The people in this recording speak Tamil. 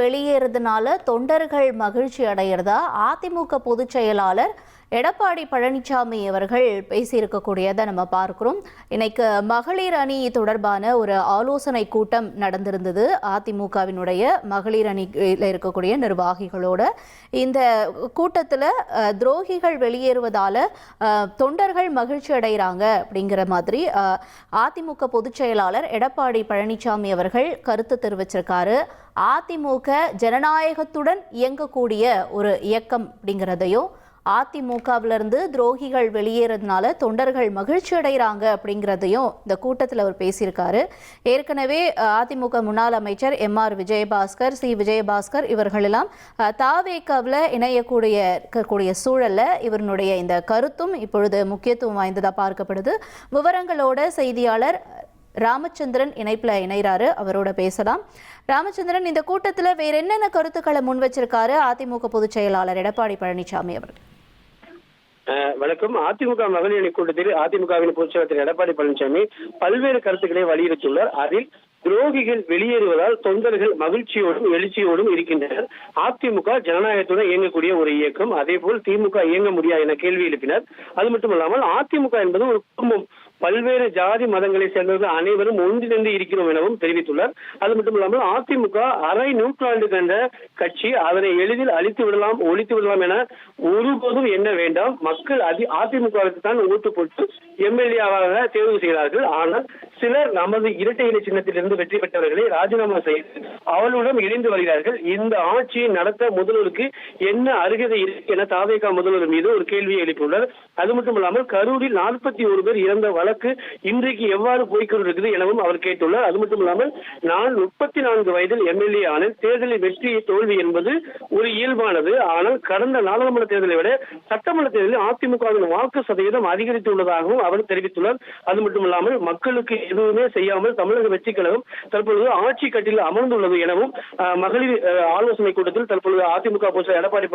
வெளியேறதுனால தொண்டர்கள் மகிழ்ச்சி அடைகிறதா அதிமுக பொதுச் செயலாளர் எடப்பாடி பழனிசாமி அவர்கள் பேசியிருக்கக்கூடியதை நம்ம பார்க்கிறோம். இன்னைக்கு மகளிர் அணி தொடர்பான ஒரு ஆலோசனை கூட்டம் நடந்திருந்தது. அதிமுகவினுடைய மகளிர் அணியில் இருக்கக்கூடிய நிர்வாகிகளோட இந்த கூட்டத்தில் துரோகிகள் வெளியேறுவதால தொண்டர்கள் மகிழ்ச்சி அடைகிறாங்க அப்படிங்கிற மாதிரி அதிமுக பொதுச் செயலாளர் எடப்பாடி பழனிசாமி அவர்கள் கருத்து தெரிவிச்சிருக்காரு. அதிமுக ஜனநாயகத்துடன் இயங்கக்கூடிய ஒரு இயக்கம் அப்படிங்கிறதையும் அதிமுகவிலிருந்து துரோகிகள் வெளியேறதுனால தொண்டர்கள் மகிழ்ச்சி அடைகிறாங்க அப்படிங்கிறதையும் இந்த கூட்டத்தில் அவர் பேசியிருக்காரு. ஏற்கனவே அதிமுக முன்னாள் அமைச்சர் எம்.ஆர். விஜயபாஸ்கர், சி. விஜயபாஸ்கர் இவர்களெல்லாம் தாவேகாவில் இருக்கக்கூடிய சூழல்ல இவருடைய இந்த கருத்தும் இப்பொழுது முக்கியத்துவம் வாய்ந்ததாக பார்க்கப்படுது. விவரங்களோட செய்தியாளர் ராமச்சந்திரன் இணைறாரு, அவரோட பேசலாம். ராமச்சந்திரன், இந்த கூட்டத்தில் வேற என்னென்ன கருத்துக்களை முன் வச்சிருக்காரு அதிமுக பொதுச் செயலாளர் எடப்பாடி பழனிசாமி அவர்கள்? வணக்கம். அதிமுக மகளிர் அணி கூட்டத்தில் அதிமுகவின் பொதுச் செயலாளர் எடப்பாடி பழனிசாமி பல்வேறு கருத்துக்களை வலியுறுத்தியுள்ளார். அதில் துரோகிகள் வெளியேறுவதால் தொண்டர்கள் மகிழ்ச்சியோடும் எழுச்சியோடும் இருக்கின்றனர். அதிமுக ஜனநாயகத்துடன் இயங்கக்கூடிய ஒரு இயக்கம், அதே போல் திமுக இயங்க முடியாது என கேள்வி எழுப்பினர். அது மட்டுமல்லாமல் அதிமுக என்பது ஒரு குடும்பம், பல்வேறு ஜாதி மதங்களை சேர்ந்தவர்கள் அனைவரும் ஒன்றிணைந்து இருக்கிறோம் எனவும் தெரிவித்துள்ளார். அது மட்டுமல்லாமல் அதிமுக அரை நூற்றாண்டு கண்ட கட்சி, அதனை எளிதில் அழித்து விடலாம், ஒழித்து விடலாம் என ஒருபோதும் எண்ண வேண்டாம். மக்கள் அதிமுகவுக்கு தான் ஓட்டு போட்டு எம்எல்ஏவாக தேர்வு செய்கிறார்கள். ஆனால் சிலர் நமது இரட்டை இலை சின்னத்திலிருந்து வெற்றி பெற்றவர்களை ராஜினாமா செய்து அவளுடன் இணைந்து வருகிறார்கள். இந்த ஆட்சியை நடத்த முதல்வருக்கு என்ன அருகதை இருக்கு என தாவேகா முதல்வர் மீது ஒரு கேள்வியை எழுப்பியுள்ளார். அது மட்டுமல்லாமல் கரூரில் 41 பேர் இறந்த வழக்கு இன்றைக்கு எவ்வாறு போய்கொண்டிருக்கிறது எனவும் அவர் கேட்டுள்ளார். அது மட்டுமல்லாமல் நான் 34 வயதில் எம்எல்ஏ ஆன தேர்தலில் வெற்றி தோல்வி என்பது ஒரு இயல்பானது. ஆனால் கடந்த நாடாளுமன்ற தேர்தலை விட சட்டமன்ற தேர்தலில் அதிமுகவின் வாக்கு சதவீதம் அதிகரித்துள்ளதாகவும் அவர் தெரிவித்துள்ளார். அது மட்டுமல்லாமல் மக்களுக்கு எதுவுமே செய்யாமல் தமிழக வெற்றி கழகம் தற்பொழுது ஆட்சி கட்டில் அமர்ந்துள்ளது எனவும் மகளிர் ஆலோசனை கூட்டத்தில் தற்பொழுது அதிமுக பொதுச் செயலாளர் எடப்பாடி